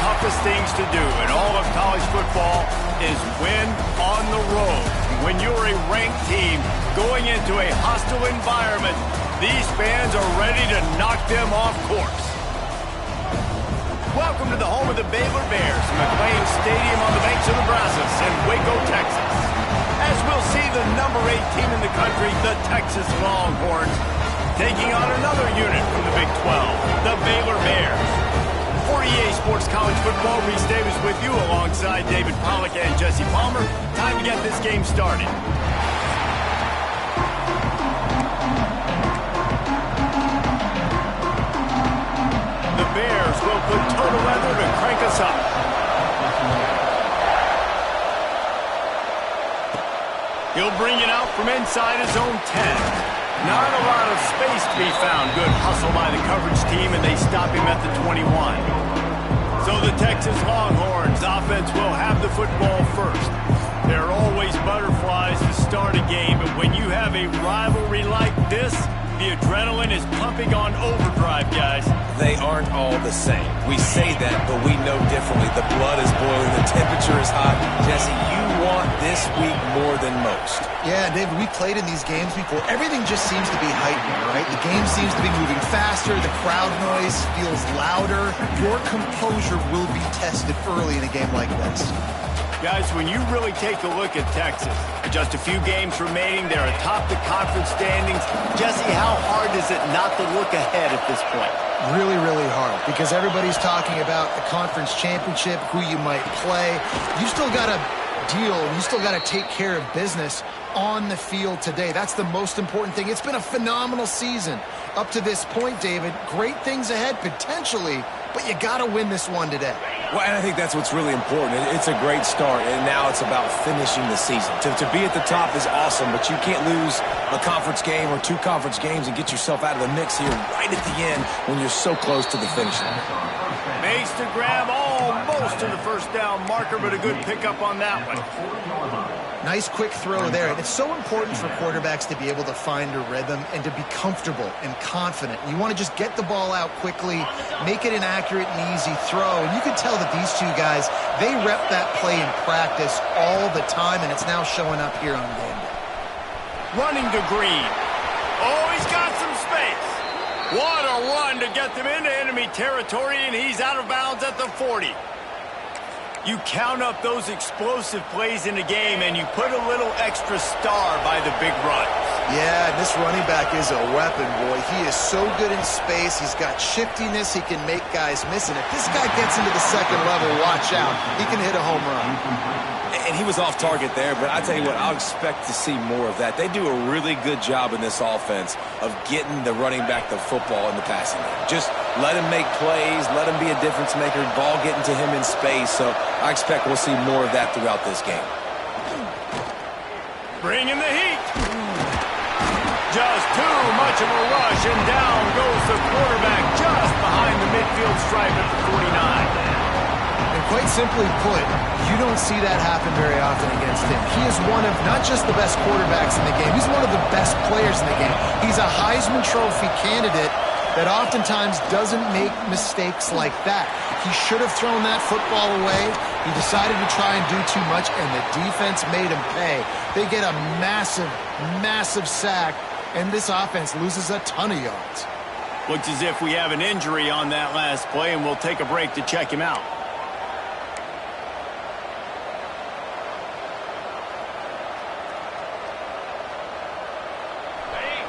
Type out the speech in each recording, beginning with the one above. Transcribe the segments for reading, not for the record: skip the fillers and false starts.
Toughest things to do in all of college football is win on the road. When you're a ranked team going into a hostile environment, these fans are ready to knock them off course. Welcome to the home of the Baylor Bears, McLean Stadium on the banks of the Brazos in Waco, Texas. As we'll see the number 8 team in the country, the Texas Longhorns, taking on another unit from the Big 12, the Baylor Bears. For EA Sports College Football, Reese Davis with you alongside David Pollack and Jesse Palmer. Time to get this game started. The Bears will put total weather to crank us up. He'll bring it out from inside his own 10. Not a lot of space to be found. Good hustle by the coverage team, and they stop him at the 21. So the Texas Longhorns offense will have the football first. There are always butterflies to start a game, but when you have a rivalry like this, the adrenaline is pumping on overdrive, guys. They aren't all the same. We say that, but we know differently. The blood is boiling. The temperature is hot. Jesse, you want this week more than most. Yeah, David, we played in these games before. Everything just seems to be heightened, right? The game seems to be moving faster. The crowd noise feels louder. Your composure will be tested early in a game like this. Guys, when you really take a look at Texas, just a few games remaining, they're atop the conference standings. Jesse, how hard is it not to look ahead at this point? Really, really hard, because everybody's talking about the conference championship, who you might play. You still got to deal, you still got to take care of business on the field today. That's the most important thing. It's been a phenomenal season up to this point, David. Great things ahead, potentially, but you got to win this one today. Well, and I think that's what's really important. It's a great start, and now it's about finishing the season. To be at the top is awesome, but you can't lose a conference game or 2 conference games and get yourself out of the mix here right at the end when you're so close to the finish line. Makes the grab almost to the first down marker, but a good pickup on that one. Nice quick throw there. And it's so important for quarterbacks to be able to find a rhythm and to be comfortable and confident. You want to just get the ball out quickly, make it an accurate and easy throw. And you can tell that these two guys, they rep that play in practice all the time, and it's now showing up here on game day. Running to Green. Oh, he's got some space. What a run to get them into enemy territory, and he's out of bounds at the 40. You count up those explosive plays in a game, and you put a little extra star by the big run. Yeah, this running back is a weapon, boy. He is so good in space. He's got shiftiness. He can make guys miss. And if this guy gets into the second level, watch out. He can hit a home run. And he was off target there, but I tell you what, I'll expect to see more of that. They do a really good job in this offense of getting the running back the football in the passing game. Just let him make plays, let him be a difference maker, ball getting to him in space. So I expect we'll see more of that throughout this game. Bringing the heat. Just too much of a rush, and down goes the quarterback just behind the midfield stripe at the 49. And quite simply put, you don't see that happen very often against him. He is one of not just the best quarterbacks in the game, he's one of the best players in the game. He's a Heisman Trophy candidate that oftentimes doesn't make mistakes like that. He should have thrown that football away. He decided to try and do too much, and the defense made him pay. They get a massive, massive sack, and this offense loses a ton of yards. Looks as if we have an injury on that last play, and we'll take a break to check him out.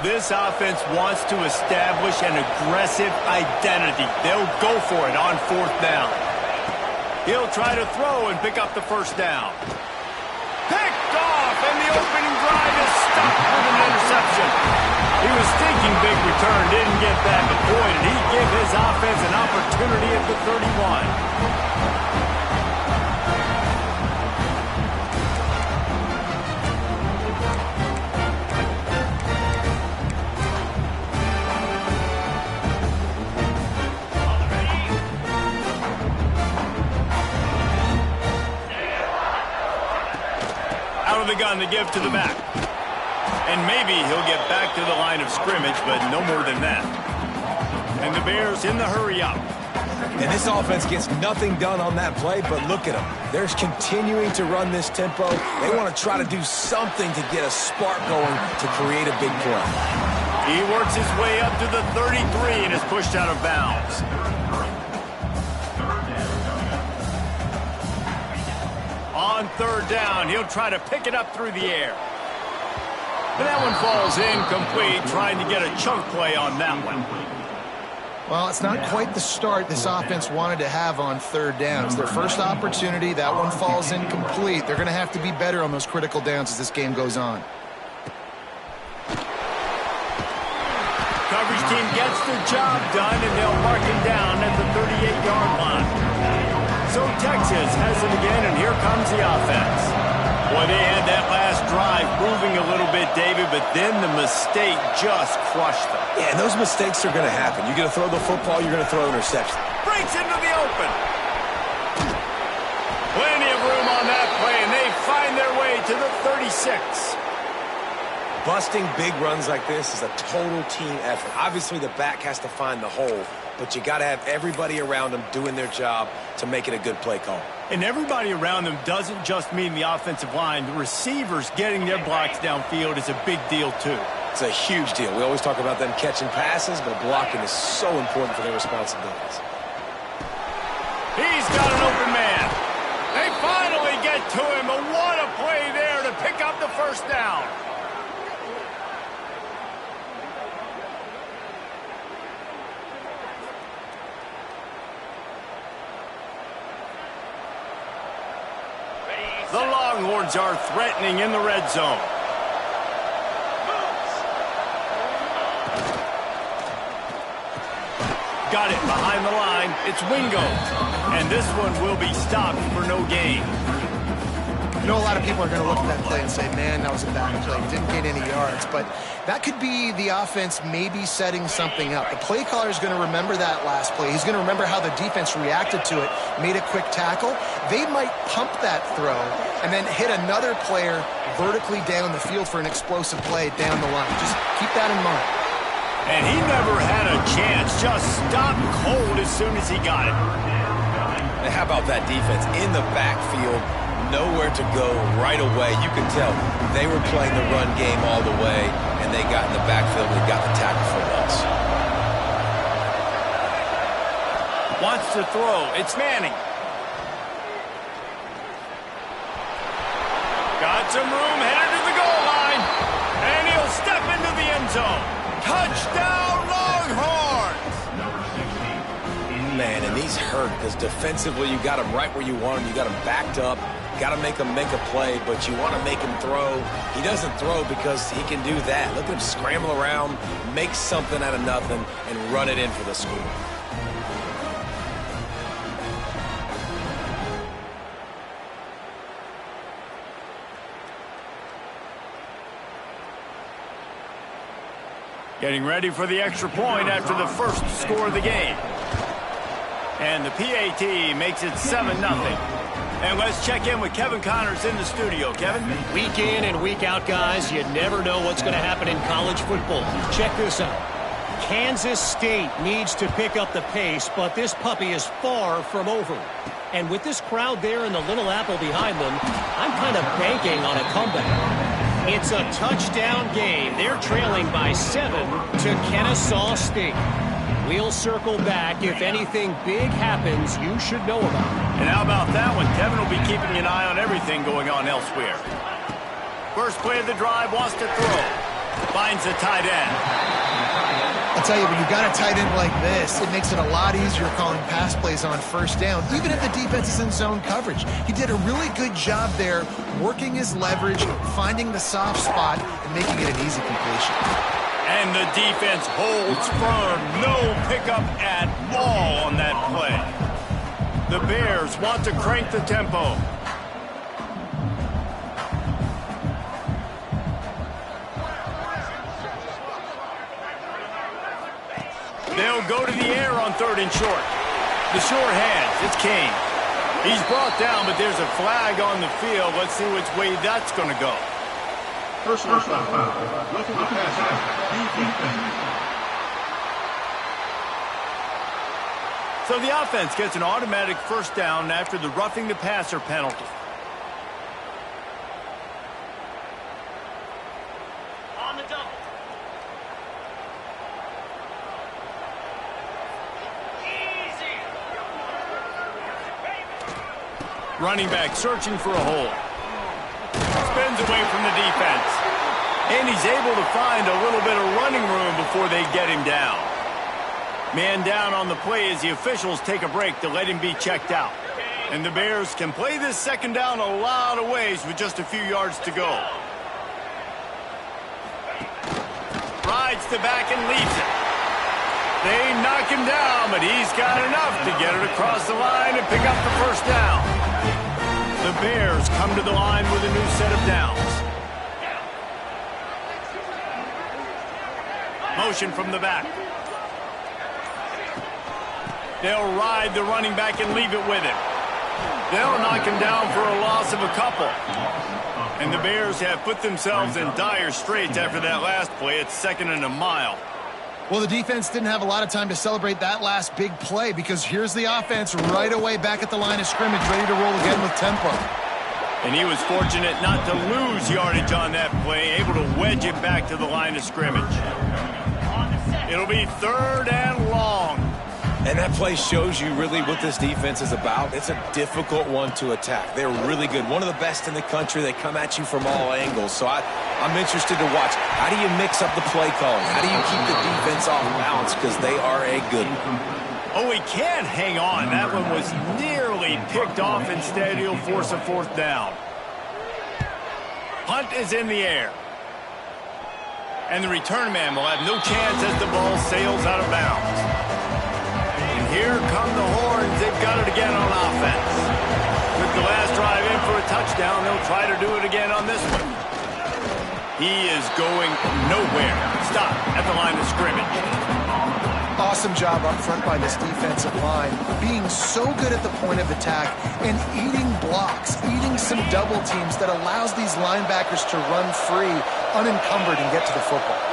This offense wants to establish an aggressive identity. They'll go for it on 4th down. He'll try to throw and pick up the 1st down. Picked off, and the opening drive is stopped with an interception. He was thinking big return, didn't get that, but boy, did he give his offense an opportunity at the 31. Out of the gun to give to the back. And maybe he'll get back to the line of scrimmage, but no more than that. And the Bears in the hurry up. And this offense gets nothing done on that play, but look at them. They're continuing to run this tempo. They want to try to do something to get a spark going to create a big play. He works his way up to the 33 and is pushed out of bounds. On 3rd down, he'll try to pick it up through the air. And that one falls incomplete, trying to get a chunk play on that one. Well, it's not quite the start this offense wanted to have on 3rd down. It's their first opportunity. That one falls incomplete. They're going to have to be better on those critical downs as this game goes on. Coverage team gets the job done, and they'll mark him down at the 38-yard line. So Texas has it again, and here comes the offense. Boy, they had that last drive moving a little bit, David, but then the mistake just crushed them. Yeah, and those mistakes are going to happen. You're going to throw the football, you're going to throw interception. Breaks into the open. Plenty of room on that play, and they find their way to the 36. Busting big runs like this is a total team effort. Obviously, the back has to find the hole, but you got to have everybody around them doing their job to make it a good play call. And everybody around them doesn't just mean the offensive line. The receivers getting their blocks downfield is a big deal, too. It's a huge deal. We always talk about them catching passes, but blocking is so important for their responsibilities. He's got an open man. They finally get to him, but what a play there to pick up the 1st down. The Longhorns are threatening in the red zone. Got it behind the line. It's Wingo. And this one will be stopped for no gain. You know, a lot of people are going to look at that play and say, man, that was a bad play. Didn't get any yards. But that could be the offense maybe setting something up. The play caller is going to remember that last play. He's going to remember how the defense reacted to it, made a quick tackle. They might pump that throw and then hit another player vertically down the field for an explosive play down the line. Just keep that in mind. And he never had a chance. Just stopped cold as soon as he got it. And how about that defense in the backfield? Nowhere to go right away. You can tell they were playing the run game all the way, and they got in the backfield and got the tackle for loss. Wants to throw. It's Manning. Got some room, headed to the goal line, and he'll step into the end zone. Touchdown, Longhorns! Man, and these hurt because defensively you got them right where you want them. You got them backed up. Got to make him make a play, but you want to make him throw. He doesn't throw because he can do that. Look at him scramble around, make something out of nothing, and run it in for the score. Getting ready for the extra point after the first score of the game. And the PAT makes it 7-0. And let's check in with Kevin Connors in the studio. Kevin? Week in and week out, guys, you never know what's going to happen in college football. Check this out. Kansas State needs to pick up the pace, but this puppy is far from over. And with this crowd there and the Little Apple behind them, I'm kind of banking on a comeback. It's a touchdown game. They're trailing by 7 to Kennesaw State. We'll circle back. If anything big happens, you should know about it. And how about that one? Kevin will be keeping an eye on everything going on elsewhere. First play of the drive, wants to throw. Finds the tight end. I'll tell you, when you've got a tight end like this, it makes it a lot easier calling pass plays on first down, even if the defense is in zone coverage. He did a really good job there, working his leverage, finding the soft spot, and making it an easy completion. And the defense holds firm. No pickup at all on that play. The Bears want to crank the tempo. They'll go to the air on 3rd and short. The short hands, it's Kane. He's brought down, but there's a flag on the field. Let's see which way that's going to go. Personal foul. Roughing the passer. So the offense gets an automatic first down after the roughing the passer penalty. On the double. Running back searching for a hole. Spins away from the defense. And he's able to find a little bit of running room before they get him down. Man down on the play as the officials take a break to let him be checked out. And the Bears can play this second down a lot of ways with just a few yards to go. Rides the back and leaves it. They knock him down, but he's got enough to get it across the line and pick up the first down. The Bears come to the line with a new set of downs. Motion from the back. They'll ride the running back and leave it with him. They'll knock him down for a loss of a couple. And the Bears have put themselves in dire straits after that last play. It's 2nd and a mile. Well, the defense didn't have a lot of time to celebrate that last big play because here's the offense right away back at the line of scrimmage, ready to roll again with tempo. And he was fortunate not to lose yardage on that play, able to wedge it back to the line of scrimmage. It'll be 3rd and long. And that play shows you really what this defense is about. It's a difficult one to attack. They're really good. One of the best in the country. They come at you from all angles. So I'm interested to watch. How do you mix up the play calling? How do you keep the defense off balance? Because they are a good one. Oh, he can't hang on. That one was nearly picked off. Instead, he'll force a 4th down. Punt is in the air. And the return man will have no chance as the ball sails out of bounds. Here come the horns. They've got it again on offense. Took the last drive in for a touchdown. They'll try to do it again on this one. He is going nowhere. Stop at the line of scrimmage. Awesome job up front by this defensive line, being so good at the point of attack and eating blocks, eating some double teams that allows these linebackers to run free, unencumbered, and get to the football.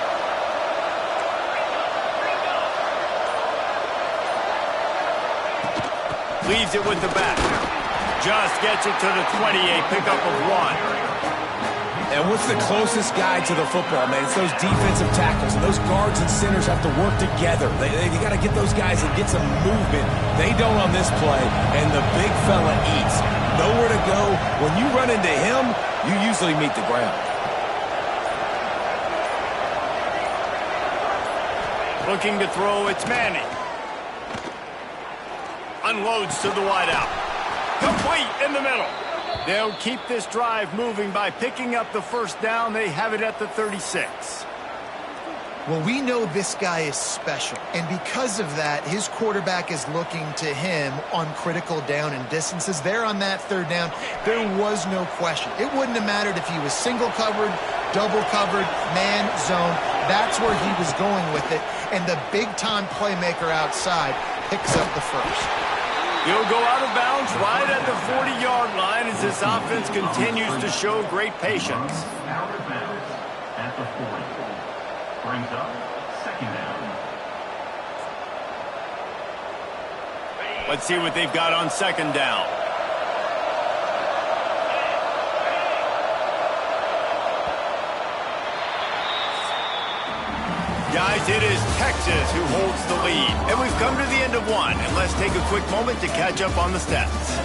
Leaves it with the back. Just gets it to the 28, pickup of 1. And what's the closest guy to the football, man? It's those defensive tackles. And those guards and centers have to work together. They got to get those guys and get some movement. They don't on this play, and the big fella eats. Nowhere to go. When you run into him, you usually meet the ground. Looking to throw, it's Manning. Unloads to the wideout. Complete in the middle. They'll keep this drive moving by picking up the first down. They have it at the 36. Well, we know this guy is special, and because of that, his quarterback is looking to him on critical down and distances. There on that 3rd down, there was no question. It wouldn't have mattered if he was single covered, double covered, man, zone. That's where he was going with it, and the big-time playmaker outside picks up the first. He'll go out of bounds right at the 40-yard line as this offense continues to show great patience. Out of bounds at the 40. Brings up second down. Let's see what they've got on second down. Guys, it is Texas who holds the lead. And we've come to the end of one. And let's take a quick moment to catch up on the stats.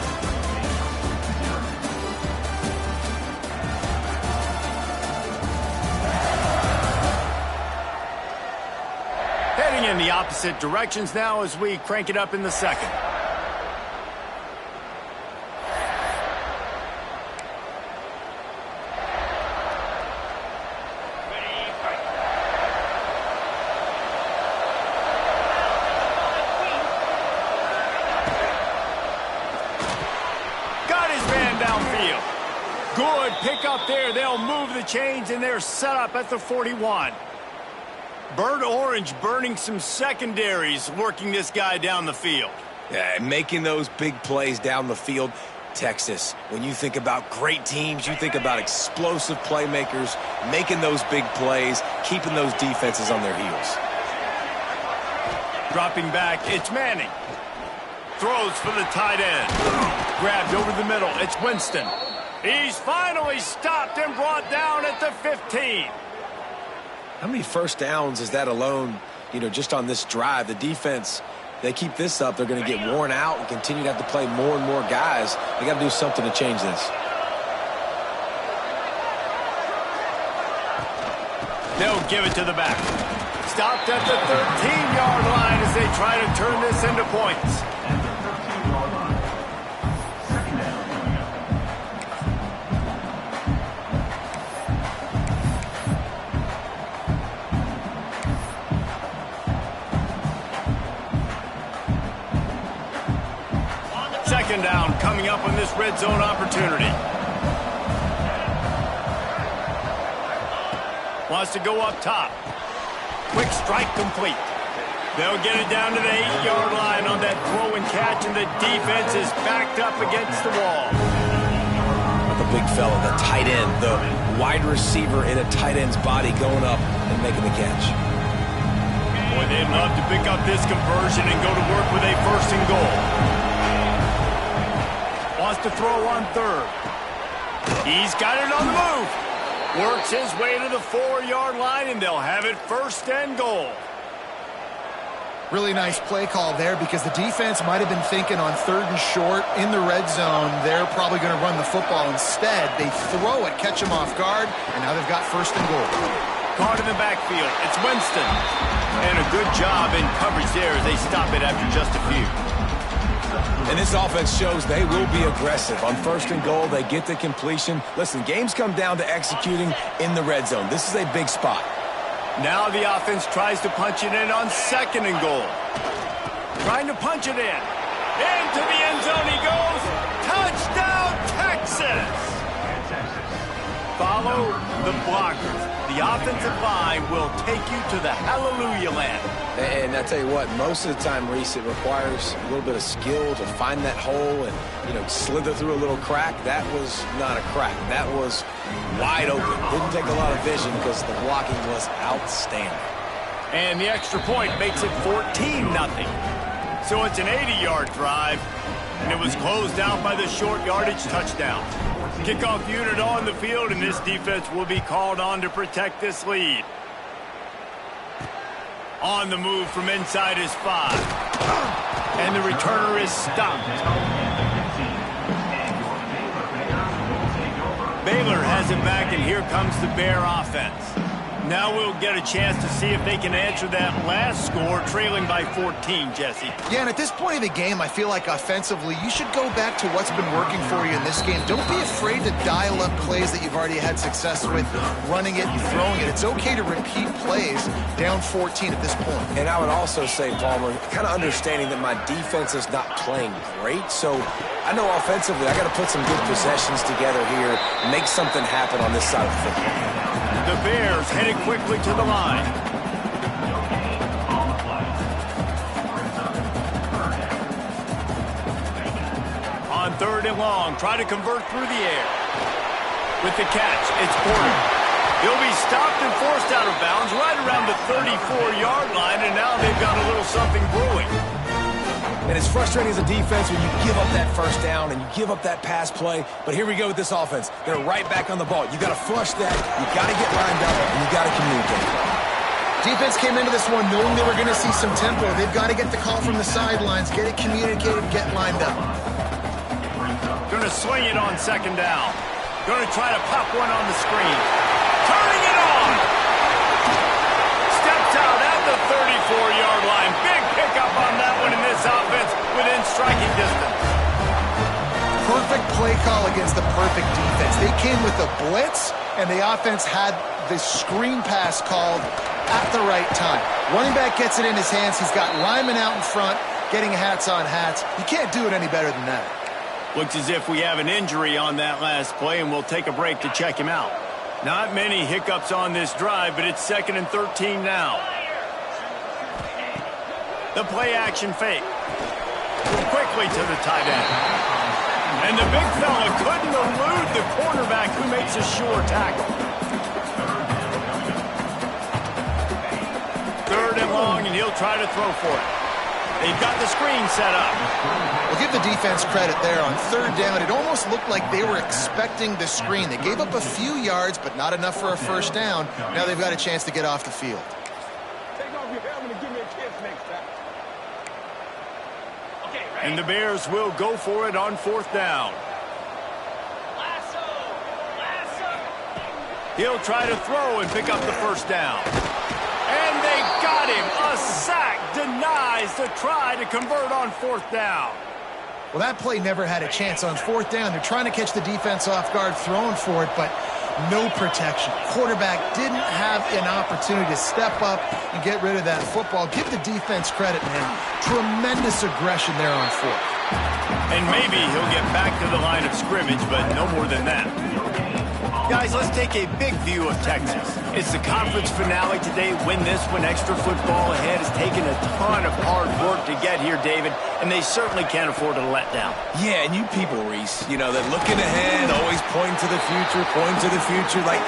Heading in the opposite directions now as we crank it up in the second. Good pick up there. They'll move the chains, and they're set up at the 41. Burnt Orange burning some secondaries, working this guy down the field. Yeah, making those big plays down the field. Texas, when you think about great teams, you think about explosive playmakers, making those big plays, keeping those defenses on their heels. Dropping back, it's Manning. Throws for the tight end. Grabbed over the middle, it's Winston. He's finally stopped and brought down at the 15. How many first downs is that alone, just on this drive? The defense, they keep this up, they're going to get worn out and continue to have to play more and more guys. They got to do something to change this. They'll give it to the back. Stopped at the 13-yard line as they try to turn this into points. Second down coming up on this red zone opportunity. Wants to go up top. Quick strike complete. They'll get it down to the 8-yard line on that throw and catch, and the defense is backed up against the wall. The big fella, the tight end, the wide receiver in a tight end's body going up and making the catch. Boy, they'd love to pick up this conversion and go to work with a first and goal. Wants to throw on third. He's got it on the move. Works his way to the 4-yard line, and they'll have it first and goal. Really nice play call there because the defense might have been thinking on third and short in the red zone. They're probably going to run the football instead. They throw it, catch him off guard, and now they've got first and goal. Caught in the backfield. It's Winston. And a good job in coverage there as they stop it after just a few. And this offense shows they will be aggressive. On first and goal, they get the completion. Listen, games come down to executing in the red zone. This is a big spot. Now the offense tries to punch it in on second and goal. Trying to punch it in. Into the end zone he goes. Touchdown, Texas! Follow the blockers. The offensive line will take you to the hallelujah land. And I tell you what, most of the time, Reese, it requires a little bit of skill to find that hole and, slither through a little crack. That was not a crack. That was wide open. Didn't take a lot of vision because the blocking was outstanding. And the extra point makes it 14-0. So it's an 80-yard drive, and it was closed out by the short yardage touchdown. Kickoff unit on the field, and this defense will be called on to protect this lead. On the move from inside his 5. And the returner is stopped. Baylor has it back, and here comes the Bear offense. Now we'll get a chance to see if they can answer that last score, trailing by 14, Jesse. Yeah, and at this point of the game, I feel like offensively, you should go back to what's been working for you in this game. Don't be afraid to dial up plays that you've already had success with, running it and throwing it. It's okay to repeat plays down 14 at this point. And I would also say, Palmer, kind of understanding that my defense is not playing great, so I know offensively I got to put some good possessions together here, make something happen on this side of the football. The Bears headed quickly to the line. 3rd and long. Try to convert through the air. With the catch, it's Porter. He'll be stopped and forced out of bounds right around the 34-yard line, and now they've got a little something brewing. And it's frustrating as a defense when you give up that first down and you give up that pass play. But here we go with this offense. They're right back on the ball. You got to flush that. You got to get lined up, and you got to communicate. Defense came into this one knowing they were going to see some tempo. They've got to get the call from the sidelines, get it communicated, get lined up. Going to swing it on 2nd down. Going to try to pop one on the screen. Turning it on. Steps out at the 34-yard line. Big pickup on that one in this offense within striking distance. Perfect play call against the perfect defense. They came with a blitz, and the offense had the screen pass called at the right time. Running back gets it in his hands. He's got linemen out in front getting hats on hats. You can't do it any better than that. Looks as if we have an injury on that last play, and we'll take a break to check him out. Not many hiccups on this drive, but it's 2nd and 13 now. The play action fake. Quickly to the tight end. And the big fella couldn't elude the cornerback who makes a sure tackle. 3rd and long, and he'll try to throw for it. They've got the screen set up. We'll give the defense credit there on 3rd down. It almost looked like they were expecting the screen. They gave up a few yards, but not enough for a 1st down. Now they've got a chance to get off the field. Take off your helmet and give me a kiss next time. Okay, ready? And the Bears will go for it on 4th down. Lasso! Lasso! He'll try to throw and pick up the 1st down. And they got him. A sack denies the try to convert on 4th down. Well, that play never had a chance on 4th down. They're trying to catch the defense off guard, throwing for it, but no protection. Quarterback didn't have an opportunity to step up and get rid of that football. Give the defense credit, man. Tremendous aggression there on 4th. And maybe he'll get back to the line of scrimmage, but no more than that. Guys, let's take a big view of Texas. It's the conference finale today. Win this one. Extra football ahead has taken a ton of hard work to get here, David, and they certainly can't afford to let down. Yeah, and you people, Reese, you know, they're looking ahead, always pointing to the future, like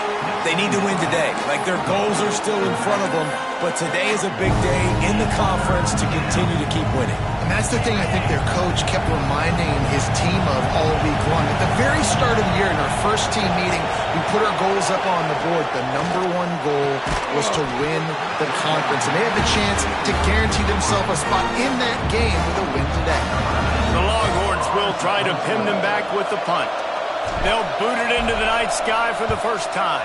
they need to win today. Like their goals are still in front of them, but today is a big day in the conference to continue to keep winning. And that's the thing I think their coach kept reminding his team of all week long. At the very start of the year in our first team meeting, we put our goals up on the board. The #1 goal was to win the conference, and they have the chance to guarantee themselves a spot in that game with a win today. The Longhorns will try to pin them back with the punt. They'll boot it into the night sky for the first time.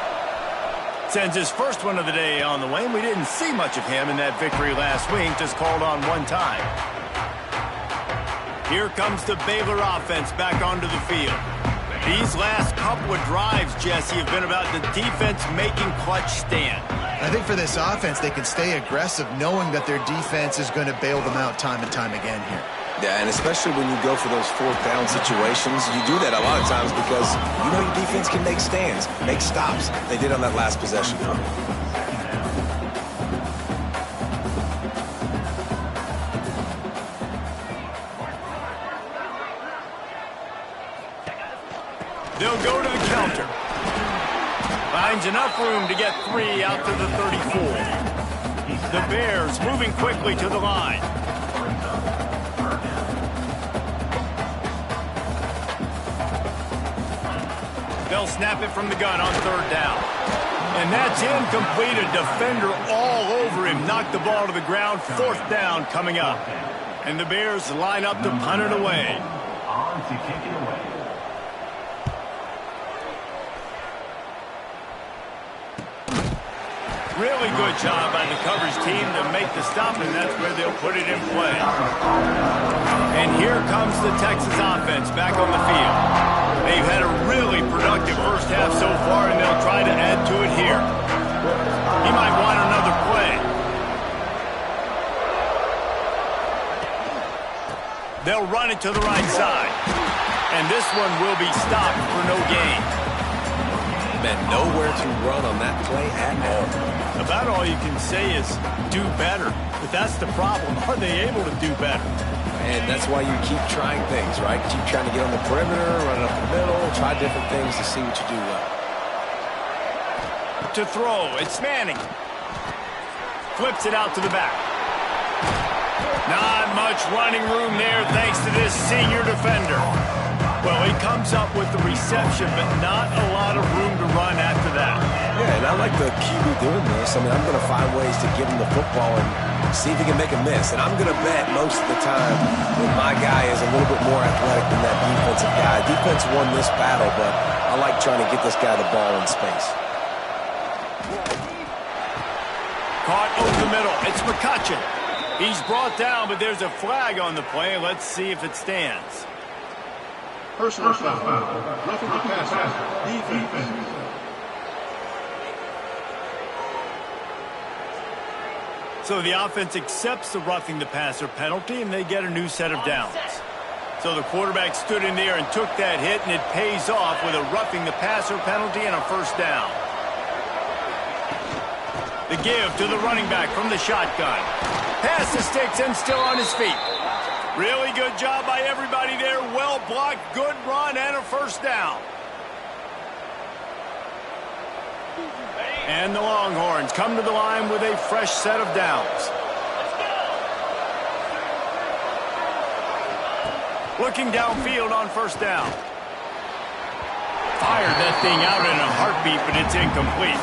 Sends his first one of the day on the way, and we didn't see much of him in that victory last week, just called on one time. Here comes the Baylor offense back onto the field. These last couple of drives, Jesse, have been about the defense making clutch stand. I think for this offense, they can stay aggressive knowing that their defense is going to bail them out time and time again here. Yeah, and especially when you go for those 4th down situations, you do that a lot of times because you know your defense can make stands, make stops. They did on that last possession. They'll go to the counter. Finds enough room to get 3 out to the 34. The Bears moving quickly to the line. They'll snap it from the gun on 3rd down. And that's incomplete. A defender all over him. Knocked the ball to the ground. 4th down coming up. And the Bears line up to punt it away. On to kick it away. Really good job by the coverage team to make the stop, and that's where they'll put it in play. And here comes the Texas offense back on the field. They've had a really productive first half so far, and they'll try to add to it here. He might want another play. They'll run it to the right side. And this one will be stopped for no gain. Man, nowhere to run on that play at all. About all you can say is do better. But that's the problem. Are they able to do better? And that's why you keep trying things, right? Keep trying to get on the perimeter, run up the middle, try different things to see what you do well. To throw, it's Manning. Flips it out to the back. Not much running room there thanks to this senior defender. Well, he comes up with the reception, but not a lot of room to run after that. Yeah, and I like the QB doing this. I mean, I'm going to find ways to give him the football and see if he can make a miss. And I'm going to bet most of the time that my guy is a little bit more athletic than that defensive guy. Defense won this battle, but I like trying to get this guy the ball in space. Caught over the middle. It's McCutcheon. He's brought down, but there's a flag on the play. Let's see if it stands. Personal foul. Roughing the passer. Defense. So the offense accepts the roughing the passer penalty, and they get a new set of downs. So the quarterback stood in there and took that hit, and it pays off with a roughing the passer penalty and a first down. The give to the running back from the shotgun. Pass the sticks and still on his feet. Really good job by everybody there. Well blocked, good run, and a first down. And the Longhorns come to the line with a fresh set of downs. Looking downfield on first down. Fired that thing out in a heartbeat, but it's incomplete.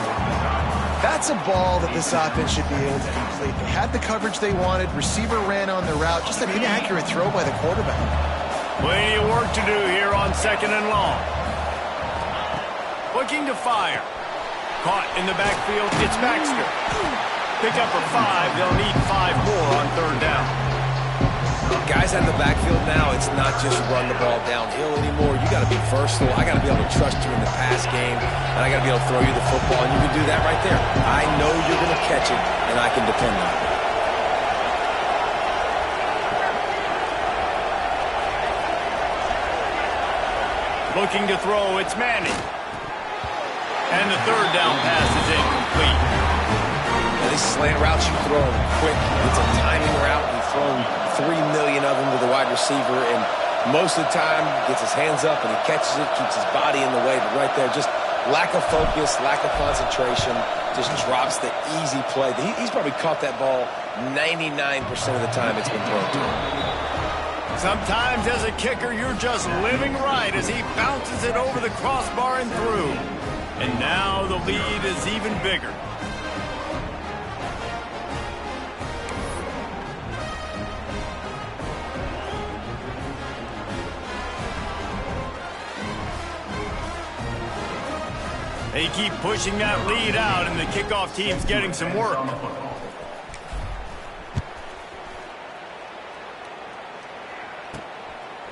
That's a ball that this offense should be able to complete. They had the coverage they wanted. Receiver ran on the route. Just an inaccurate throw by the quarterback. Plenty of work to do here on second and long. Looking to fire. Caught in the backfield. It's Baxter. Pick up for 5. They'll need 5 more on third down. Guys in the backfield now, it's not just run the ball downhill anymore. You got to be versatile. I got to be able to trust you in the pass game, and I got to be able to throw you the football, and you can do that right there. I know you're going to catch it, and I can depend on it. Looking to throw, it's Manning. And the third down pass is incomplete. Now, these slant routes you throw them quick. It's a timing route. You've thrown 3 million of them to the wide receiver, and most of the time gets his hands up and he catches it, keeps his body in the way, but right there, just lack of focus, lack of concentration, just drops the easy play. He's probably caught that ball 99% of the time it's been thrown to him. Sometimes as a kicker, you're just living right as he bounces it over the crossbar and through. And now the lead is even bigger. They keep pushing that lead out, and the kickoff team's getting some work.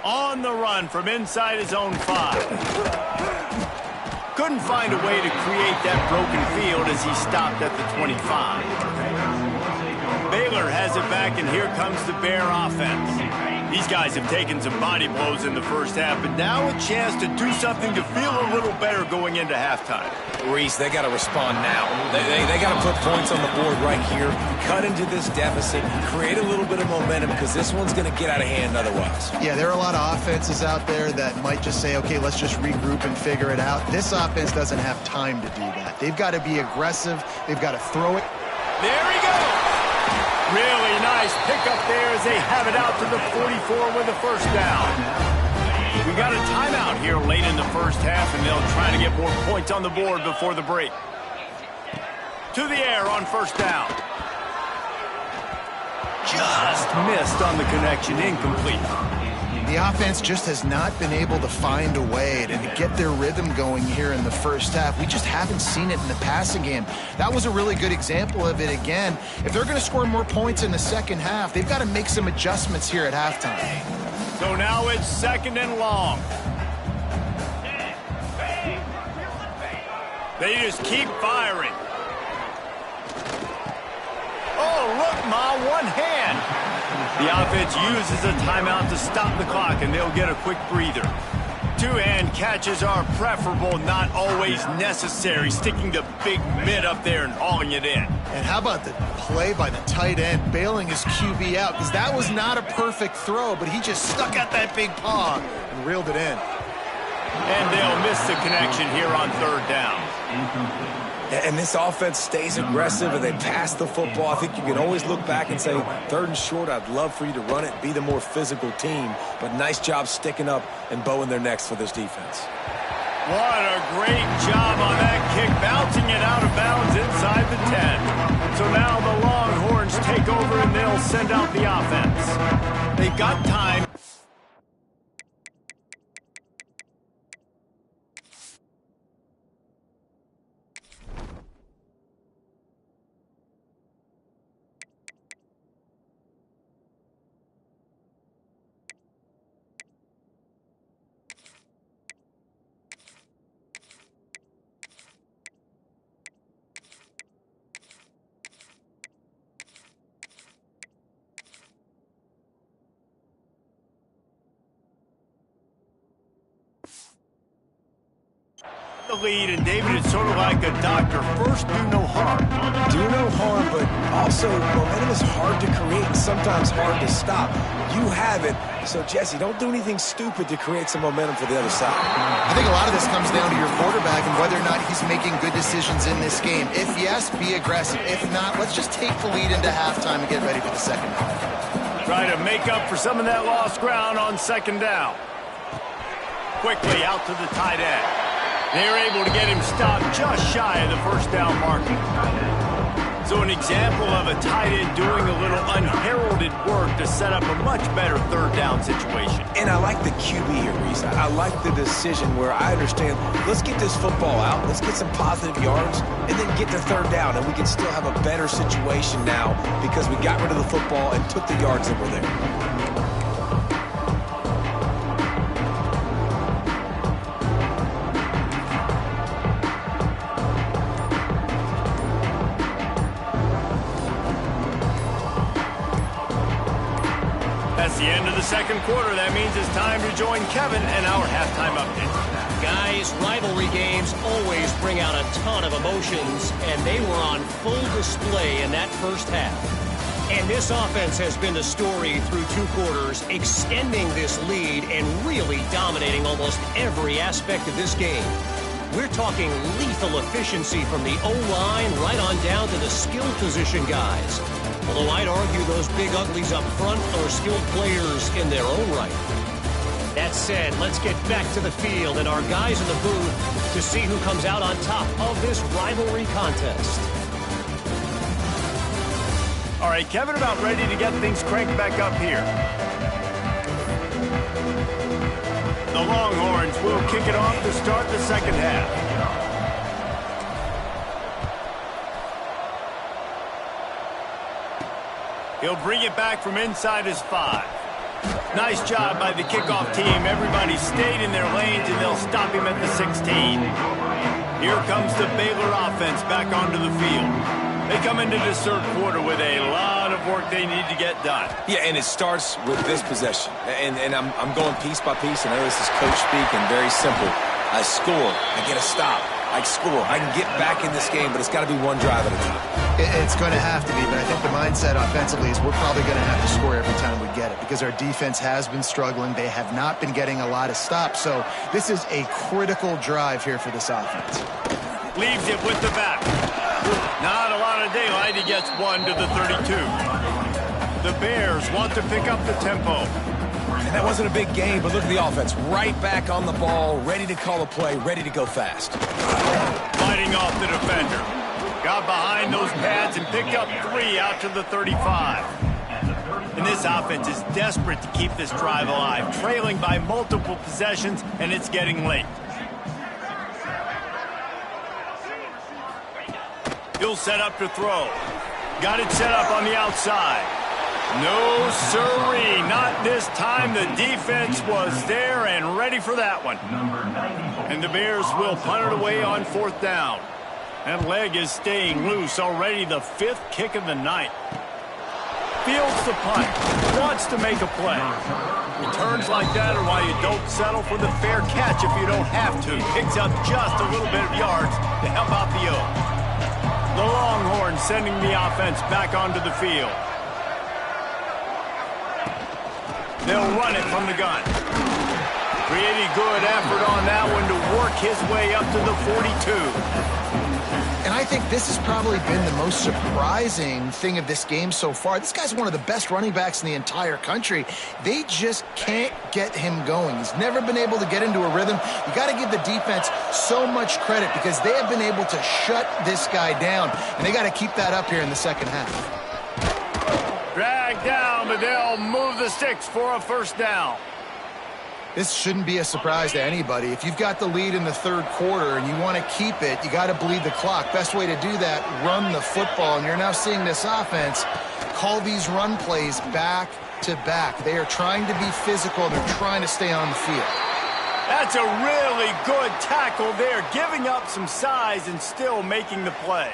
On the run from inside his own 5. Couldn't find a way to create that broken field as he stopped at the 25. Baylor has it back, and here comes the Bear offense. These guys have taken some body blows in the first half, but now a chance to do something to feel a little better going into halftime. Reese, they got to respond now. They got to put points on the board right here, cut into this deficit, create a little bit of momentum, because this one's going to get out of hand otherwise. Yeah, there are a lot of offenses out there that might just say, okay, let's just regroup and figure it out. This offense doesn't have time to do that. They've got to be aggressive. They've got to throw it. There he goes. Really nice pickup there as they have it out to the 44 with a first down. We got a timeout here late in the first half, and they'll try to get more points on the board before the break. To the air on first down. Just missed on the connection, incomplete. The offense just has not been able to find a way to get their rhythm going here in the first half. We just haven't seen it in the passing game. That was a really good example of it again. If they're going to score more points in the second half, they've got to make some adjustments here at halftime. So now it's second and long. They just keep firing. Oh, look, Ma, one hand. The offense uses a timeout to stop the clock, and they'll get a quick breather. Two-hand catches are preferable, not always necessary. Sticking the big mitt up there and hauling it in. And how about the play by the tight end, bailing his QB out? Because that was not a perfect throw, but he just stuck out that big paw and reeled it in. And they'll miss the connection here on third down. And this offense stays aggressive and they pass the football. I think you can always look back and say, third and short, I'd love for you to run it, be the more physical team. But nice job sticking up and bowing their necks for this defense. What a great job on that kick, bouncing it out of bounds inside the 10. So now the Longhorns take over and they'll send out the offense. They've got time. The lead, and David, it's sort of like a doctor. First, do no harm. Do no harm, but also momentum is hard to create and sometimes hard to stop. You have it, so Jesse, don't do anything stupid to create some momentum for the other side. I think a lot of this comes down to your quarterback and whether or not he's making good decisions in this game. If yes, be aggressive. If not, let's just take the lead into halftime and get ready for the second half. Try to make up for some of that lost ground on second down. Quickly out to the tight end. They're able to get him stopped just shy of the first down marker. So an example of a tight end doing a little unheralded work to set up a much better third down situation. And I like the QB here, Reese. I like the decision where I understand, let's get this football out, let's get some positive yards, and then get to third down, and we can still have a better situation now because we got rid of the football and took the yards that were there. That's the end of the second quarter. That means it's time to join Kevin and our halftime update. Guys, rivalry games always bring out a ton of emotions, and they were on full display in that first half. And this offense has been the story through two quarters, extending this lead and really dominating almost every aspect of this game. We're talking lethal efficiency from the O-line right on down to the skill position guys. Although I'd argue those big uglies up front are skilled players in their own right. That said, let's get back to the field and our guys in the booth to see who comes out on top of this rivalry contest. All right, Kevin, about ready to get things cranked back up here. The Longhorns will kick it off to start the second half. He'll bring it back from inside his 5. Nice job by the kickoff team. Everybody stayed in their lanes, and they'll stop him at the 16. Here comes the Baylor offense back onto the field. They come into this third quarter with a lot of work they need to get done. Yeah, and it starts with this possession. And I'm going piece by piece, and I know this is coach speak and very simple. I score. I get a stop. I score. I can get back in this game, but it's got to be one drive at a time. It's going to have to be, but I think the mindset offensively is we're probably going to have to score every time we get it because our defense has been struggling. They have not been getting a lot of stops, so this is a critical drive here for this offense. Leaves it with the back. Not a lot of daylight. He gets one to the 32. The Bears want to pick up the tempo. And that wasn't a big game, but look at the offense. Right back on the ball, ready to call a play, ready to go fast. Fighting off the defender. Got behind those pads and picked up 3 out to the 35. And this offense is desperate to keep this drive alive, trailing by multiple possessions, and it's getting late. He'll set up to throw. Got it set up on the outside. No sirree, not this time. The defense was there and ready for that one. And the Bears will punt it away on fourth down. That leg is staying loose already, the 5th kick of the night. fields the punt, wants to make a play. Returns like that are why you don't settle for the fair catch if you don't have to. Picks up just a little bit of yards to help out the O. The Longhorns sending the offense back onto the field. They'll run it from the gun. Pretty good effort on that one to work his way up to the 42. And I think this has probably been the most surprising thing of this game so far. This guy's one of the best running backs in the entire country. They just can't get him going. He's never been able to get into a rhythm. You got to give the defense so much credit because they have been able to shut this guy down. And they got to keep that up here in the second half. Dragged down, but they'll move the sticks for a first down. This shouldn't be a surprise to anybody. If you've got the lead in the third quarter and you want to keep it, you got to bleed the clock. Best way to do that, run the football. And you're now seeing this offense call these run plays back to back. They are trying to be physical. They're trying to stay on the field. That's a really good tackle there, giving up some size and still making the play.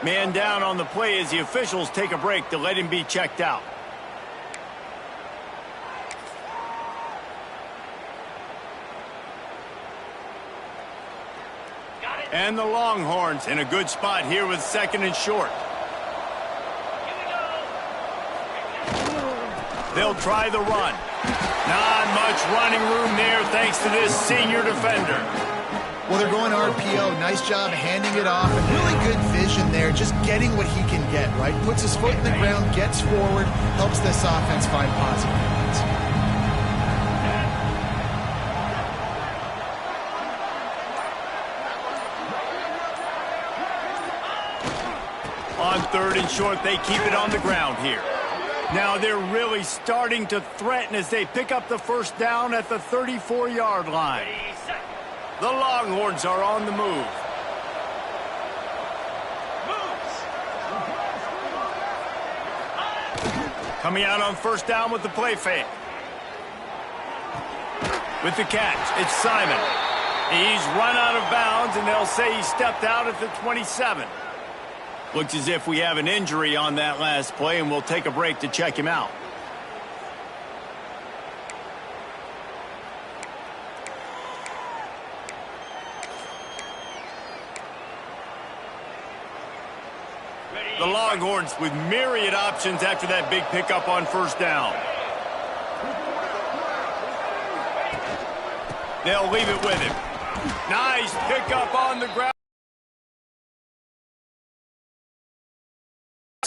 Man down on the play as the officials take a break to let him be checked out. And the Longhorns in a good spot here with second and short. They'll try the run. Not much running room there thanks to this senior defender. Well, they're going RPO. Nice job handing it off. And really good vision there, just getting what he can get, right? Puts his foot in the ground, gets forward, helps this offense find positive points. On third and short, they keep it on the ground here. Now they're really starting to threaten as they pick up the first down at the 34-yard line. The Longhorns are on the move. Coming out on first down with the play fake. With the catch, it's Simon. He's run out of bounds, and they'll say he stepped out at the 27. Looks as if we have an injury on that last play, and we'll take a break to check him out. The Longhorns with myriad options after that big pickup on first down. They'll leave it with him. Nice pickup on the ground.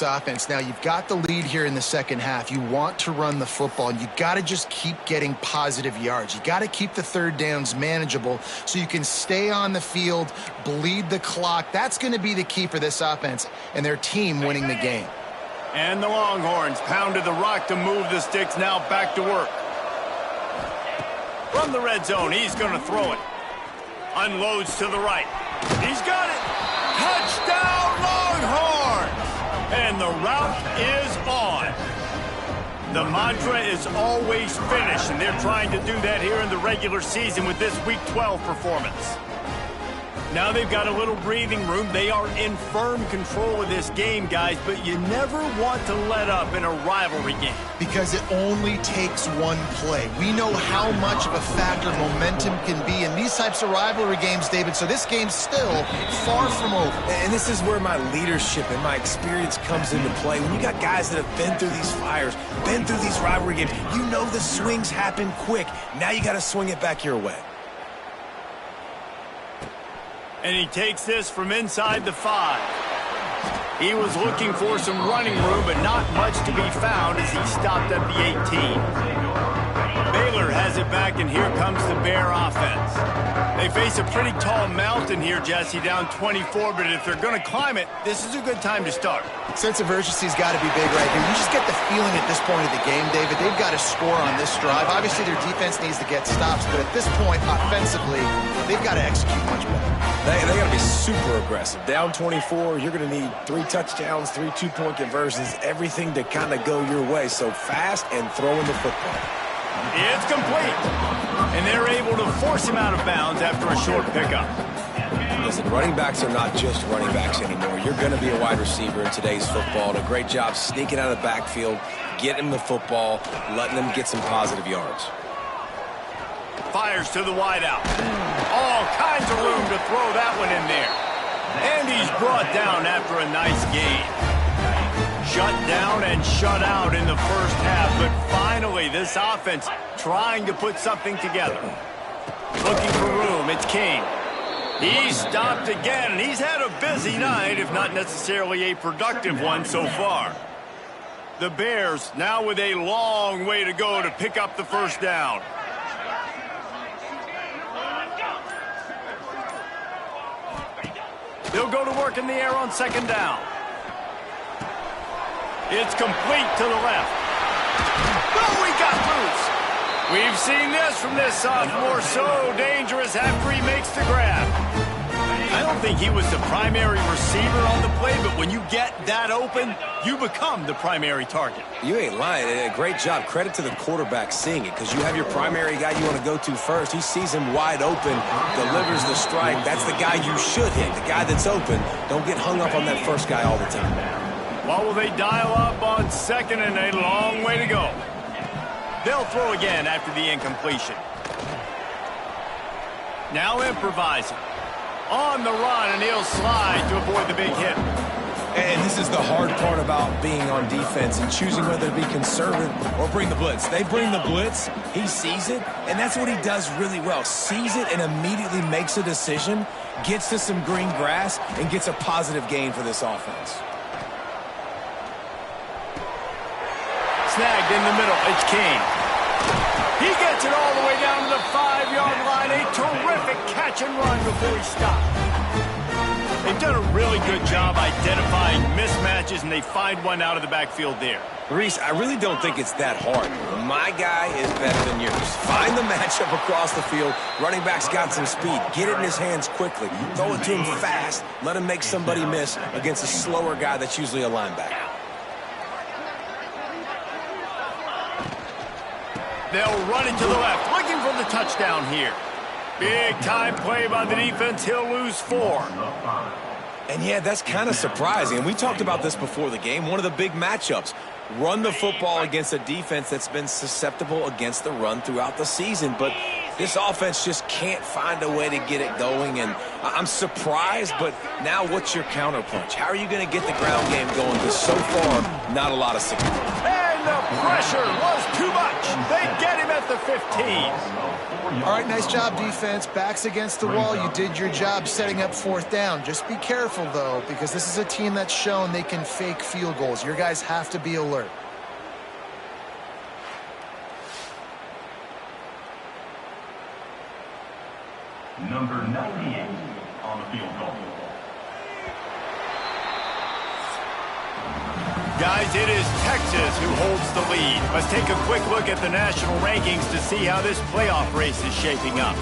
Offense. Now, you've got the lead here in the second half. You want to run the football, and you got to just keep getting positive yards. You got to keep the third downs manageable so you can stay on the field, bleed the clock. That's going to be the key for this offense and their team winning the game. And the Longhorns pounded the rock to move the sticks, now back to work. From the red zone, he's going to throw it. Unloads to the right. He's got it. Touchdown, Longhorns! And the route is on. The mantra is always finish, and they're trying to do that here in the regular season with this Week 12 performance. Now they've got a little breathing room. They are in firm control of this game, guys, but you never want to let up in a rivalry game. Because it only takes one play. We know how much of a factor momentum can be in these types of rivalry games, David, so this game's still far from over. And this is where my leadership and my experience comes into play. When you got guys that have been through these fires, been through these rivalry games, you know the swings happen quick. Now you got to swing it back your way. And he takes this from inside the 5. He was looking for some running room, but not much to be found as he stopped at the 18. Baylor has it back, and here comes the Bear offense. They face a pretty tall mountain here, Jesse, down 24, but if they're going to climb it, this is a good time to start. Sense of urgency's got to be big right here. You just get the feeling at this point of the game, David, they've got to score on this drive. Obviously, their defense needs to get stops, but at this point, offensively, they've got to execute much better. They got to be super aggressive. Down 24, you're going to need 3 touchdowns, 3 two-point conversions, everything to kind of go your way. So fast and throwing the football. It's complete. And they're able to force him out of bounds after a short pickup. Listen, running backs are not just running backs anymore. You're going to be a wide receiver in today's football. And a great job sneaking out of the backfield, getting them the football, letting them get some positive yards. Fires to the wideout. All kinds of room to throw that one in there. And he's brought down after a nice gain. Shut down and shut out in the first half, but finally this offense trying to put something together. Looking for room, it's King. He's stopped again, and he's had a busy night, if not necessarily a productive one so far. The Bears now with a long way to go to pick up the first down. They'll go to work in the air on second down. It's complete to the left. Oh, he got loose. We've seen this from this sophomore, so dangerous after he makes the grab. I don't think he was the primary receiver on the play, but when you get that open, you become the primary target. You ain't lying. A great job. Credit to the quarterback seeing it, because you have your primary guy you want to go to first. He sees him wide open, delivers the strike. That's the guy you should hit, the guy that's open. Don't get hung up on that first guy all the time. What will they dial up on second and a long way to go? They'll throw again after the incompletion. Now improvising. On the run, and he'll slide to avoid the big hit. And this is the hard part about being on defense and choosing whether to be conservative or bring the blitz. They bring the blitz, he sees it, and that's what he does really well. Sees it and immediately makes a decision, gets to some green grass, and gets a positive gain for this offense. Snagged in the middle, it's King. He gets it all the way down to the 5-yard line. A terrific catch and run before he stopped. They've done a really good job identifying mismatches, and they find one out of the backfield there. Reese, I really don't think it's that hard. My guy is better than yours. Find the matchup across the field. Running back's got some speed. Get it in his hands quickly. Throw it to him fast. Let him make somebody miss against a slower guy that's usually a linebacker. They'll run it to the left, looking for the touchdown here. Big-time play by the defense. He'll lose 4. And, yeah, that's kind of surprising. And we talked about this before the game. One of the big matchups. Run the football against a defense that's been susceptible against the run throughout the season. But this offense just can't find a way to get it going. And I'm surprised, but now what's your counterpunch? How are you going to get the ground game going? Because so far, not a lot of success. And the pressure was too much. They get him at the 15. All right, nice job, defense. Backs against the wall. You did your job setting up fourth down. Just be careful, though, because this is a team that's shown they can fake field goals. Your guys have to be alert. Number 98 on the field goal. Guys, it is Texas who holds the lead. Let's take a quick look at the national rankings to see how this playoff race is shaping up.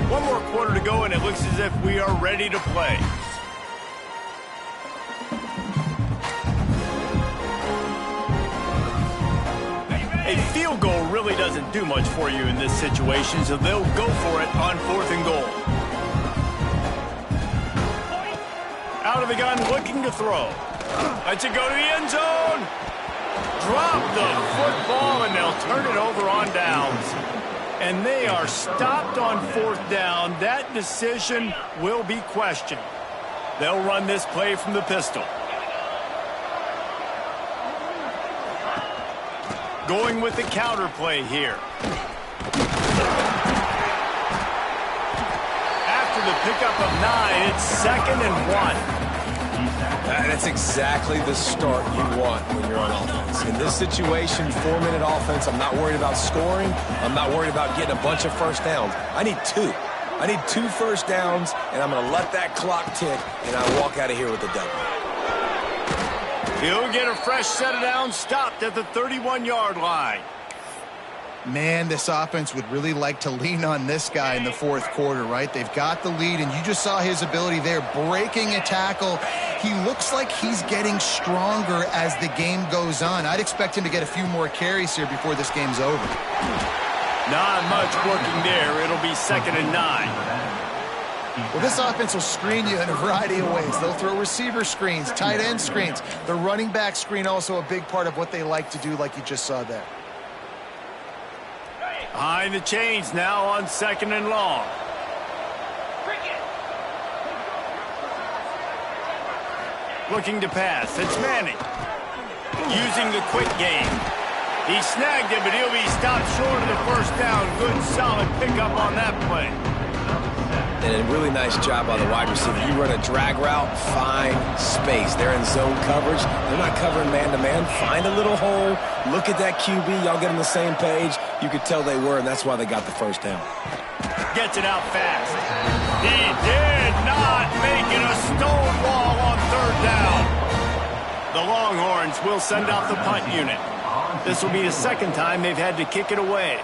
One more quarter to go, and it looks as if we are ready to play. A field goal really doesn't do much for you in this situation, so they'll go for it on 4th and goal. Out of the gun, looking to throw. Lets it go to the end zone. Drop the football, and they'll turn it over on downs. And they are stopped on 4th down. That decision will be questioned. They'll run this play from the pistol. Going with the counter play here. After the pickup of 9, it's 2nd and 1. That's exactly the start you want when you're on offense. In this situation, 4-minute offense, I'm not worried about scoring. I'm not worried about getting a bunch of first downs. I need 2. I need 2 first downs, and I'm going to let that clock tick, and I walk out of here with a W. He'll get a fresh set of downs, stopped at the 31-yard line. Man, this offense would really like to lean on this guy in the fourth quarter, right? They've got the lead, and you just saw his ability there, breaking a tackle. He looks like he's getting stronger as the game goes on. I'd expect him to get a few more carries here before this game's over. Not much working there. It'll be 2nd and 9. Well, this offense will screen you in a variety of ways. They'll throw receiver screens, tight end screens. The running back screen also a big part of what they like to do, like you just saw there. Behind the chains now on 2nd and long. Looking to pass. It's Manning. Using the quick game. He snagged it, but he'll be stopped short of the first down. Good, solid pickup on that play. And a really nice job by the wide receiver. You run a drag route, find space. They're in zone coverage. They're not covering man-to-man. Find a little hole. Look at that QB. Y'all get on the same page. You could tell they were, and that's why they got the first down. Gets it out fast. He did not make it a stone wall on 3rd down. The Longhorns will send out the punt unit. This will be the 2nd time they've had to kick it away.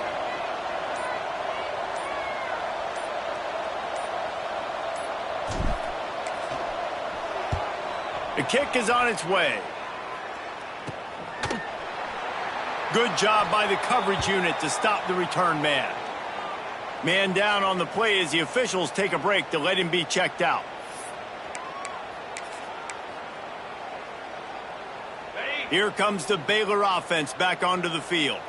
The kick is on its way. Good job by the coverage unit to stop the return man. Man down on the play as the officials take a break to let him be checked out. Here comes the Baylor offense back onto the field.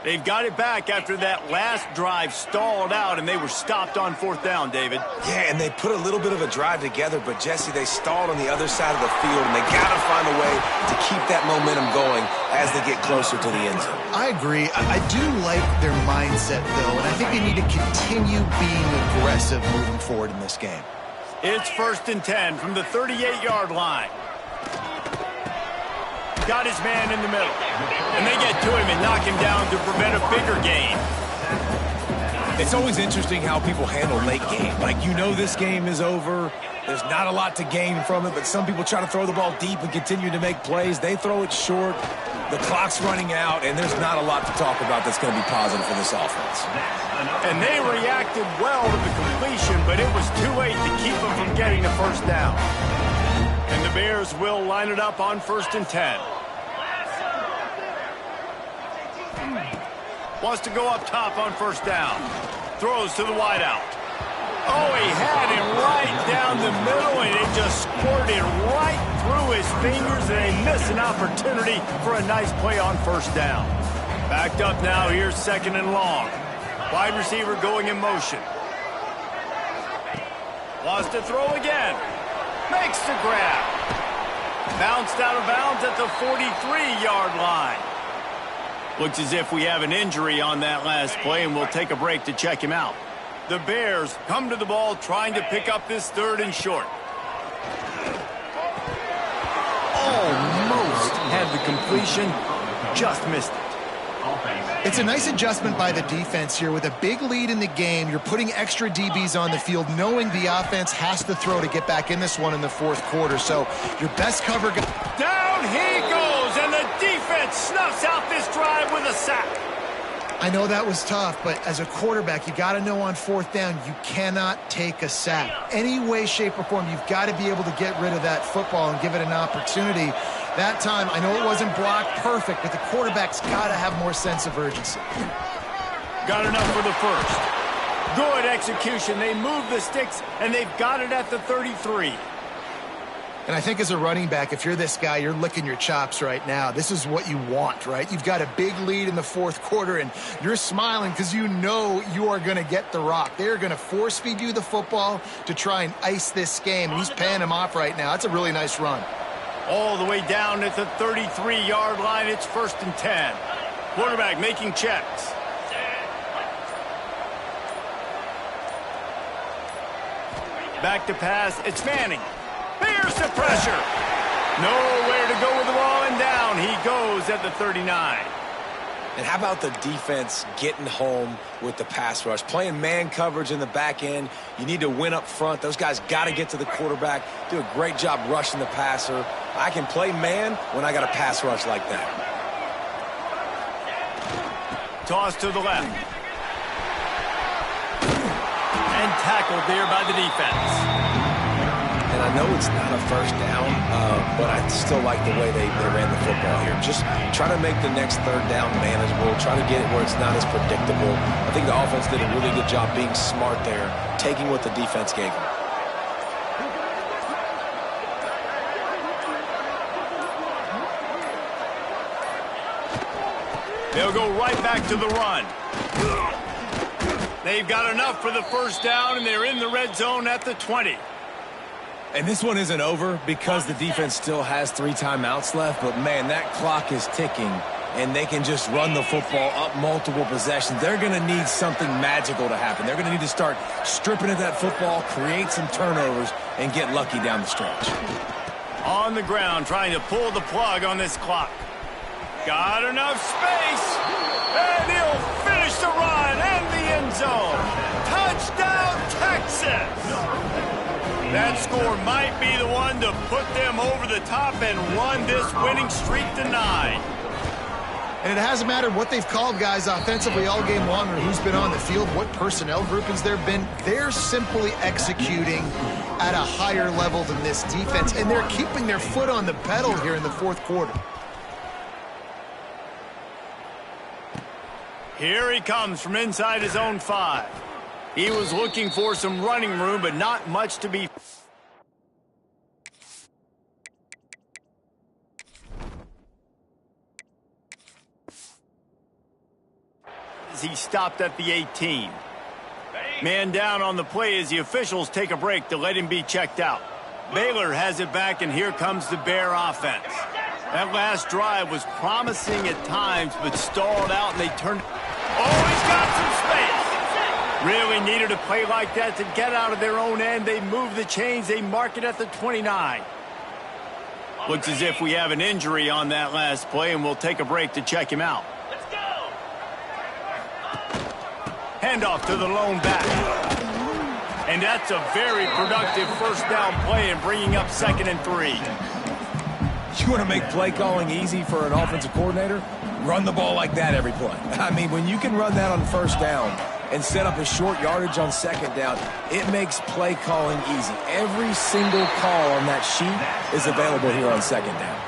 They've got it back after that last drive stalled out, and they were stopped on 4th down, David. Yeah, and they put a little bit of a drive together, but, Jesse, they stalled on the other side of the field, and they got to find a way to keep that momentum going as they get closer to the end zone. I agree. I do like their mindset, though, and I think they need to continue being aggressive moving forward in this game. It's 1st and 10 from the 38-yard line. Got his man in the middle. And they get to him and knock him down to prevent a bigger gain. It's always interesting how people handle late game. Like, you know this game is over. There's not a lot to gain from it, but some people try to throw the ball deep and continue to make plays. They throw it short. The clock's running out, and there's not a lot to talk about that's going to be positive for this offense. And they reacted well to the completion, but it was too late to keep them from getting the first down. And the Bears will line it up on 1st and 10. Wants to go up top on 1st down. Throws to the wideout. Oh, he had him right down the middle, and it just squirted right through his fingers, and they missed an opportunity for a nice play on 1st down. Backed up now, here's 2nd and long. Wide receiver going in motion. Wants to throw again. Makes the grab. Bounced out of bounds at the 43-yard line. Looks as if we have an injury on that last play, and we'll take a break to check him out. The Bears come to the ball trying to pick up this 3rd and short. Almost had the completion, just missed it. It's a nice adjustment by the defense here. With a big lead in the game, you're putting extra DBs on the field, knowing the offense has to throw to get back in this one in the 4th quarter. So your best cover... Down he goes, and the defense snuffs out this drive with a sack. I know that was tough, but as a quarterback, you got to know on 4th down, you cannot take a sack. Any way, shape, or form, you've got to be able to get rid of that football and give it an opportunity. That time, I know it wasn't blocked perfect, but the quarterback's got to have more sense of urgency. Got enough for the first. Good execution. They move the sticks, and they've got it at the 33. And I think as a running back, if you're this guy, you're licking your chops right now. This is what you want, right? You've got a big lead in the 4th quarter, and you're smiling because you know you are going to get the rock. They're going to force feed you the football to try and ice this game, and he's paying him off right now. That's a really nice run. All the way down at the 33-yard line, it's 1st and 10. Quarterback making checks. Back to pass, it's Manning. Here's the pressure. Nowhere to go with the ball, and down he goes at the 39. And how about the defense getting home with the pass rush? Playing man coverage in the back end. You need to win up front. Those guys got to get to the quarterback. Do a great job rushing the passer. I can play man when I got a pass rush like that. toss to the left. And tackled there by the defense. And I know it's not a first down, but I still like the way they ran the football here. Just try to make the next third down manageable. Try to get it where it's not as predictable. I think the offense did a really good job being smart there, taking what the defense gave them. They'll go right back to the run. They've got enough for the first down, and they're in the red zone at the 20. And this one isn't over because the defense still has 3 timeouts left. But, man, that clock is ticking, and they can just run the football up multiple possessions. They're going to need something magical to happen. They're going to need to start stripping at that football, create some turnovers, and get lucky down the stretch. On the ground, trying to pull the plug on this clock. Got enough space, and he'll finish the run and the end zone. Touchdown, Texas! That score might be the one to put them over the top and run this winning streak to 9. And it hasn't mattered what they've called guys offensively all game long or who's been on the field, what personnel groupings there have been. They're simply executing at a higher level than this defense, and they're keeping their foot on the pedal here in the fourth quarter. Here he comes from inside his own 5. He was looking for some running room, but not much to be. He stopped at the 18. Man down on the play as the officials take a break to let him be checked out. Baylor has it back, and here comes the Bear offense. That last drive was promising at times, but stalled out, and they turned. Oh, he's got some space. Really needed a play like that to get out of their own end. They move the chains. They mark it at the 29. Looks as if we have an injury on that last play, and we'll take a break to check him out. Let's go. Handoff to the lone back. And that's a very productive first down play and bringing up 2nd and 3. You want to make play calling easy for an offensive coordinator? Run the ball like that every play. I mean, when you can run that on first down and set up a short yardage on 2nd down, it makes play calling easy. Every single call on that sheet is available here on 2nd down.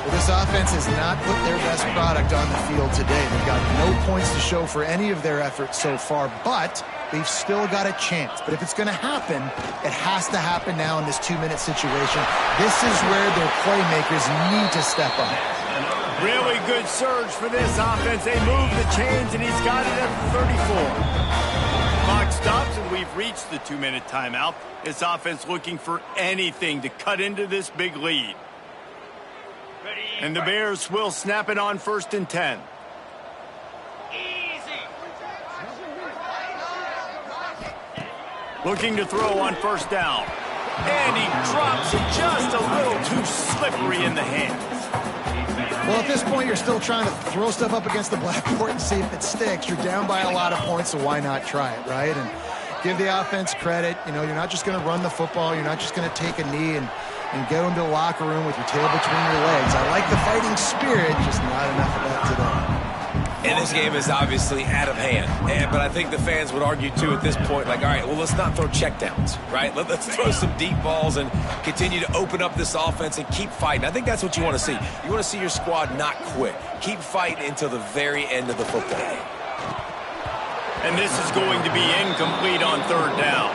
Well, this offense has not put their best product on the field today. They've got no points to show for any of their efforts so far, but they've still got a chance. But if it's going to happen, it has to happen now in this 2-minute situation. This is where their playmakers need to step up. Really good surge for this offense. They move the chains, and he's got it at 34. Clock stops, and we've reached the 2-minute timeout. This offense looking for anything to cut into this big lead. And the Bears will snap it on 1st and 10. Looking to throw on 1st down. And he drops it just a little too slippery in the hands. Well, at this point, you're still trying to throw stuff up against the blackboard and see if it sticks. You're down by a lot of points, so why not try it, right? And give the offense credit. You know, you're not just going to run the football. You're not just going to take a knee and go into the locker room with your tail between your legs. I like the fighting spirit, just not enough of that today. And this game is obviously out of hand. But I think the fans would argue, too, at this point, like, all right, well, let's not throw checkdowns, right? Let's throw some deep balls and continue to open up this offense and keep fighting. I think that's what you want to see. You want to see your squad not quit. Keep fighting until the very end of the football game. And this is going to be incomplete on 3rd down.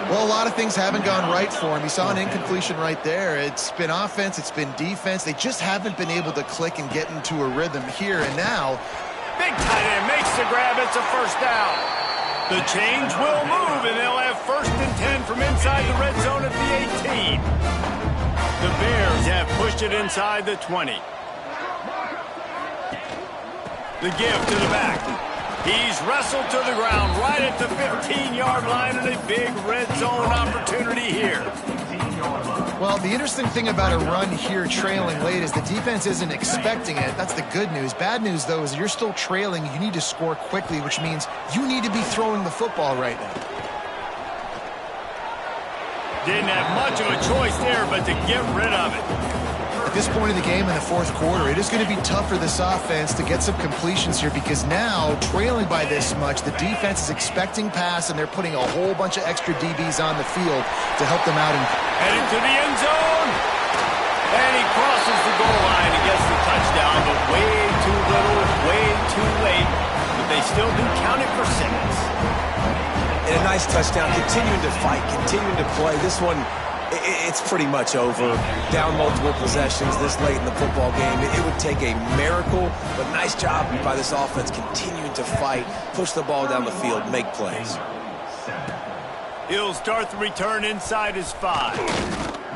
Well, a lot of things haven't gone right for him. You saw an incompletion right there. It's been offense, it's been defense. They just haven't been able to click and get into a rhythm here. And now, big tight end makes the grab. It's a 1st down. The chains will move, and they'll have 1st and 10 from inside the red zone at the 18. The Bears have pushed it inside the 20. The give to the back. He's wrestled to the ground right at the 15-yard line, and a big red zone opportunity here. Well, the interesting thing about a run here trailing late is the defense isn't expecting it. That's the good news. Bad news, though, is you're still trailing. You need to score quickly, which means you need to be throwing the football right now. Didn't have much of a choice there, but to get rid of it. At this point in the game in the fourth quarter, it is going to be tough for this offense to get some completions here because now, trailing by this much, the defense is expecting pass, and they're putting a whole bunch of extra DBs on the field to help them out. Heading to the end zone. And he crosses the goal line and gets the touchdown, but way too little, way too late. But they still do count it for 6. And a nice touchdown, continuing to fight, continuing to play. This one, it's pretty much over. Down multiple possessions this late in the football game. It would take a miracle, but nice job by this offense continuing to fight, push the ball down the field, make plays. He'll start the return inside his 5.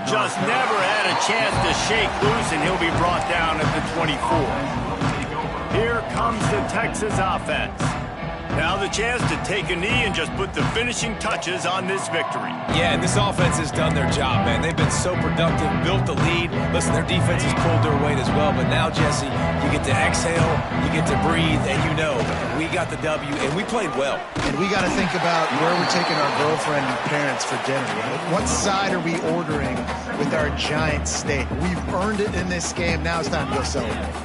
Just never had a chance to shake loose, and he'll be brought down at the 24. Here comes the Texas offense. Now the chance to take a knee and just put the finishing touches on this victory. Yeah, and this offense has done their job, man. They've been so productive, built the lead. Listen, their defense has pulled their weight as well. But now, Jesse, you get to exhale, you get to breathe, and you know we got the W, and we played well. And we got to think about where we're taking our girlfriend and parents for dinner, right? What side are we ordering with our giant steak? We've earned it in this game. Now it's time to go celebrate.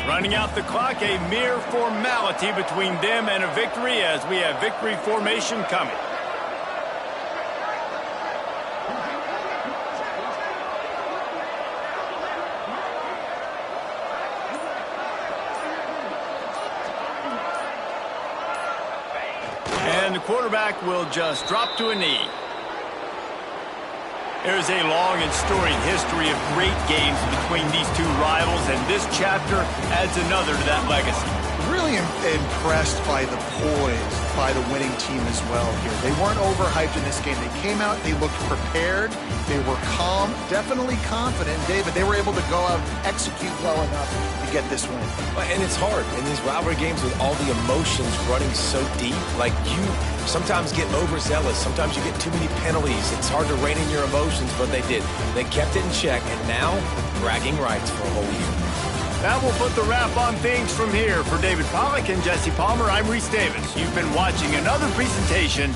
Running out the clock, a mere formality between them and a victory as we have victory formation coming. And the quarterback will just drop to a knee. There's a long and storied history of great games between these two rivals, and this chapter adds another to that legacy. Really impressed by the poise by the winning team as well here. They weren't overhyped in this game. They came out, they looked prepared, they were calm, definitely confident. David, they were able to go out and execute well enough to get this win. And it's hard in these rivalry games with all the emotions running so deep. Like, you sometimes get overzealous. Sometimes you get too many penalties. It's hard to rein in your emotions, but they did. They kept it in check, and now bragging rights for a whole year. That will put the wrap on things from here. For David Pollack and Jesse Palmer, I'm Reese Davis. You've been watching another presentation